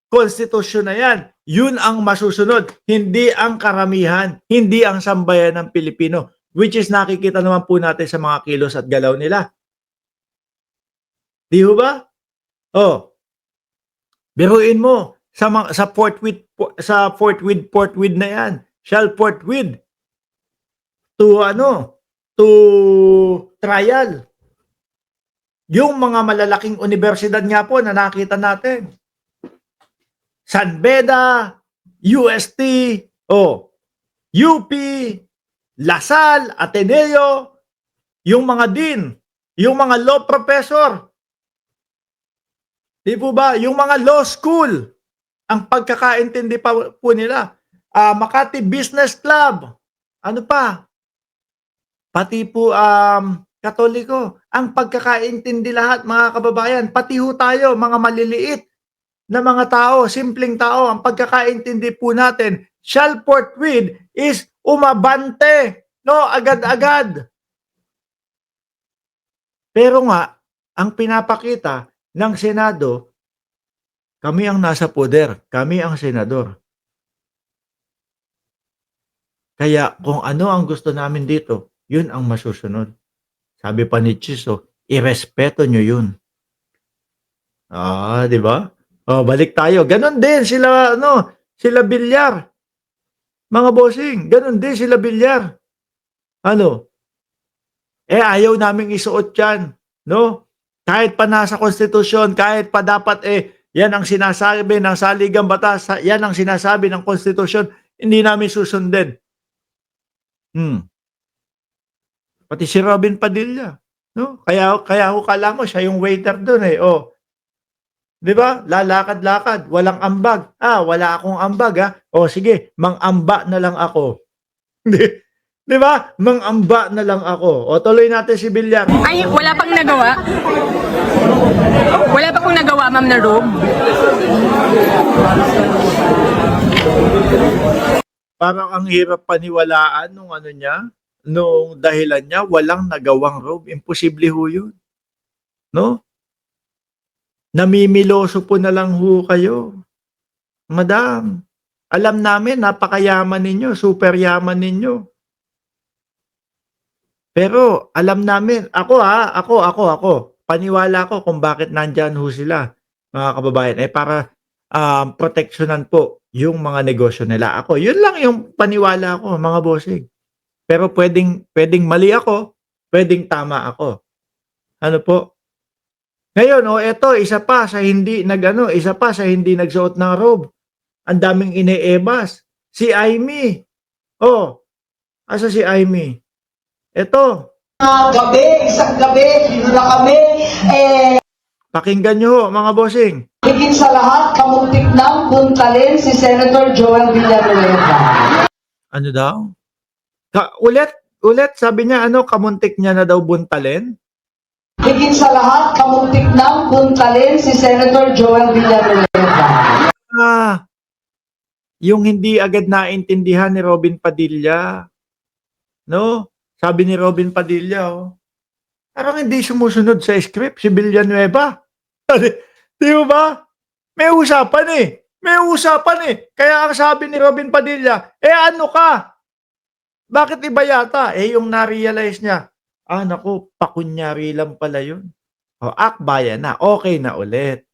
konstitusyon na yan. Yun ang masusunod. Hindi ang karamihan. Hindi ang sambayan ng Pilipino. Which is nakikita naman po natin sa mga kilos at galaw nila. Di ho ba? Oh, biruin mo sa Fort Worth na yan. Shall forthwith to trial. Yung mga malalaking universidad nga po na nakita natin. San Beda, UST, UP, Lasal, Ateneo, yung mga dean, yung mga law professor. Di po ba? Yung mga law school, ang pagkakaintindi pa po nila. Makati Business Club, ano pa? Pati po Katoliko, ang pagkakaintindi lahat mga kababayan, pati ho tayo mga maliliit na mga tao, simpleng tao, ang pagkakaintindi po natin, shall forthwith is umabante, no, agad-agad. Pero nga, ang pinapakita ng Senado, kami ang nasa poder, kami ang senador. Kaya kung ano ang gusto namin dito, yun ang masusunod. Sabi pa ni Chiso, irespeto nyo yun. Di ba? Balik tayo. Ganon din sila, sila Bilyar. Mga bossing, ganon din sila Bilyar. Ayaw naming isuot yan, no? Kahit pa nasa konstitusyon, kahit pa dapat yan ang sinasabi ng saligang batas, yan ang sinasabi ng konstitusyon, hindi namin susundin. Pati si Robin Padilla, no? Kaya ho kala mo siya yung waiter doon Di ba? Lalakad-lakad, walang ambag. Wala akong ambag sige, mang-amba na lang ako. Di ba? Mang-amba na lang ako. Tuloy natin si Bilyar. Ay, wala pang nagawa? Wala pa pong nagawa, Ma'am, na robe? Parang ang hirap paniwalaan nung nung dahilan niya, walang nagawang robe. Imposible ho yun. No? Namimiloso po na lang ho kayo. Madam, alam namin, napakayaman ninyo, super yaman ninyo. Pero alam namin, ako, paniwala ko kung bakit nandyan ho sila, mga kababayan, para proteksyonan po yung mga negosyo nila. Yun lang yung paniwala ko, mga bossing. Pero pwedeng mali ako, pwedeng tama ako. Ano po? Ngayon, eto, isa pa sa hindi nagsuot ng robe. Ang daming ineebas. Si Aimee. Asa si Aimee? Eto. Isang gabi, hinula kami, Pakinggan nyo, mga bossing. higit sa lahat, kamuntik nang buntalin si Senator Joel Villanueva. Ano daw? Ulit, sabi niya, kamuntik niya na daw buntalin? Higit sa lahat, kamuntik nang buntalin si Senator Joel Villanueva. Yung hindi agad naintindihan ni Robin Padilla. No? Sabi ni Robin Padilla, parang hindi sumusunod sa script si Villanueva. Di ba? May usapan Kaya ang sabi ni Robin Padilla, ano ka? Bakit iba yata? Yung na-realize niya, naku, pakunyari lang pala yun. Akbayan na, okay na ulit.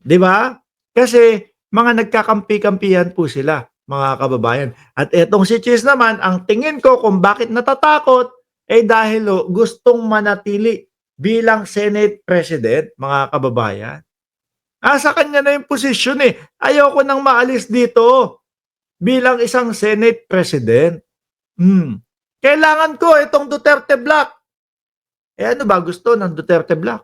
Di ba? Kasi mga nagkakampi-kampihan po sila, mga kababayan. At etong si Cheese naman, ang tingin ko kung bakit natatakot, dahil gustong manatili bilang Senate President, mga kababayan. Sa kanya na yung posisyon Ayoko nang maalis dito bilang isang Senate President. Kailangan ko itong Duterte Block. Ano ba gusto ng Duterte Block?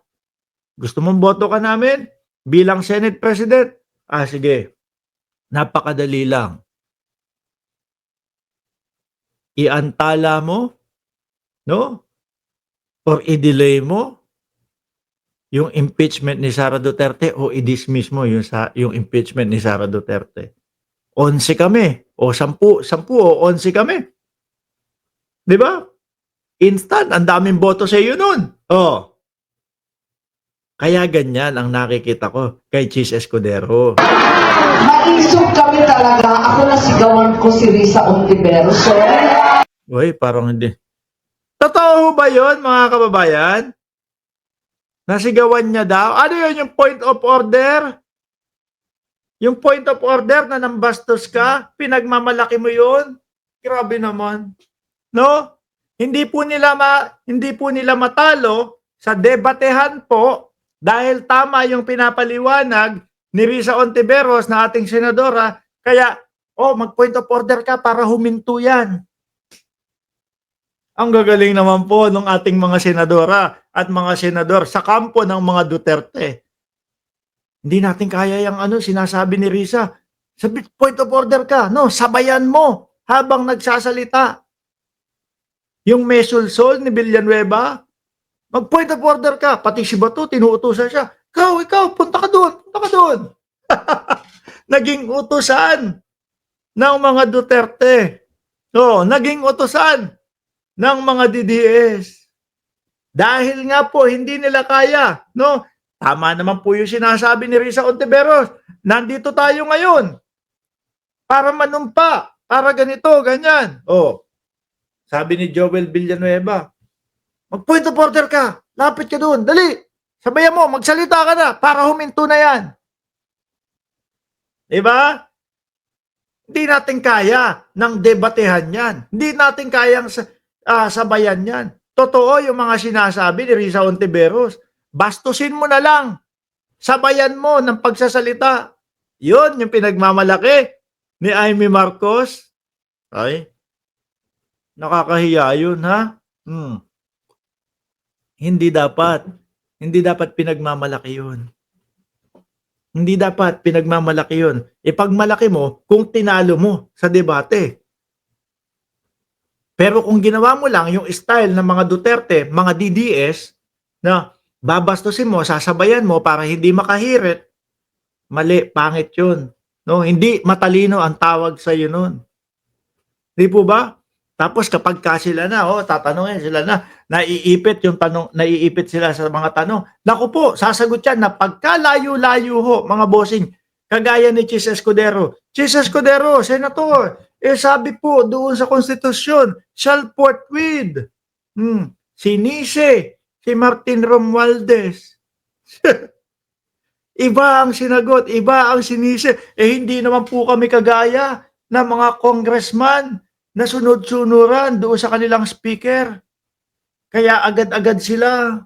Gusto mong boto ka namin bilang Senate President? Sige. Napakadali lang. Iantala mo, no? Or i-delay mo yung impeachment ni Sara Duterte o i-dismiss mo yung impeachment ni Sara Duterte. 11 kami o 10 o 11 kami. 'Di ba? Instant, ang daming boto sa iyo noon. Kaya ganyan ang nakikita ko kay Chis Escudero. Maisog kami talaga. Ako nasigawan ko si Risa Ontiveros. So, Uy, parang hindi. Totoo ba yun, mga kababayan? Nasigawan niya daw. Ano yun yung point of order? Yung point of order na nambastos ka, pinagmamalaki mo yun? Grabe naman. No? Hindi po nila matalo sa debatehan po dahil tama yung pinapaliwanag ni Risa Ontiveros na ating senadora. Kaya, mag-point of order ka para huminto yan. Ang gagaling naman po ng ating mga senadora at mga senador sa kampo ng mga Duterte. Hindi natin kaya yung sinasabi ni Risa. Sabi, point of order ka. No, sabayan mo habang nagsasalita. Yung mesulsol ni Villanueva, mag-point of order ka. Pati si Bato, tinuutusan siya. Ikaw, punta ka doon. Naging utusan ng mga Duterte. No, naging utusan ng mga DDS. Dahil nga po, hindi nila kaya. No? Tama naman po yung sinasabi ni Risa Ontiveros. Nandito tayo ngayon para manumpa, para ganito, ganyan. Sabi ni Joel Villanueva, mag-point of order ka, lapit ka doon, dali. Sabayan mo, magsalita ka na para huminto na yan. Diba? Hindi natin kaya ng debatehan yan. Hindi natin kayang sabayan yan. Totoo yung mga sinasabi ni Risa Ontiveros. Bastusin mo na lang. Sabayan mo ng pagsasalita. Yun yung pinagmamalaki ni Amy Marcos. Ay, nakakahiya yun, ha? Hindi dapat pinagmamalaki yun. Hindi dapat pinagmamalaki yun. Ipagmalaki mo kung tinalo mo sa debate. Pero kung ginawa mo lang yung style ng mga Duterte, mga DDS, na babastusin mo, sasabayan mo para hindi makahirit, mali, pangit yun. No? Hindi matalino ang tawag sa iyo nun. Di po ba? Tapos kapag sila na, tatanungin sila na, naiipit sila sa mga tanong. Naku po, sasagot yan na pagkalayo-layo mga bossing, kagaya ni Chis Escudero. Chis Escudero, Senator, sabi po doon sa konstitusyon, shall forthwith. Si Nise, si Martin Romualdez. Iba ang sinagot, iba ang sinise. Hindi naman po kami kagaya ng mga congressman na sunod-sunuran doon sa kanilang speaker. Kaya agad-agad sila.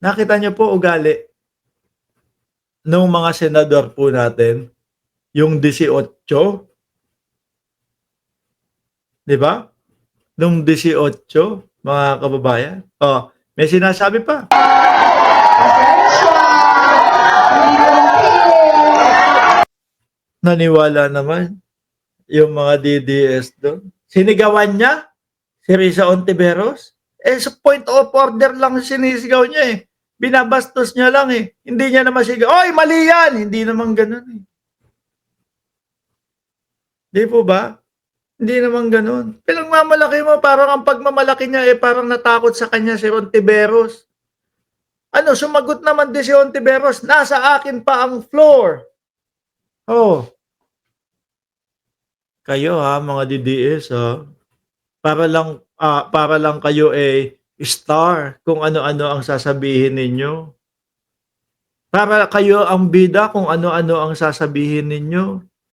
Nakita niyo po ugali ng mga senador po natin, yung 18. Di ba? Nung 18, mga kababayan. May sinasabi pa. Naniwala naman yung mga DDS doon. Sinigawan niya si Risa Ontiveros. Sa point of order lang sinisigaw niya eh. Binabastos niya lang eh. Hindi niya naman sigaw, oy, mali yan! Hindi naman ganun eh. Di po ba? Hindi naman ganun. Pinagmamalaki mo, parang ang pagmamalaki niya parang natakot sa kanya si Ontiveros. Sumagot naman din si Ontiveros, nasa akin pa ang floor. Kayo mga DDS para lang kayo star kung ano-ano ang sasabihin ninyo. Para kayo ang bida kung ano-ano ang sasabihin ninyo.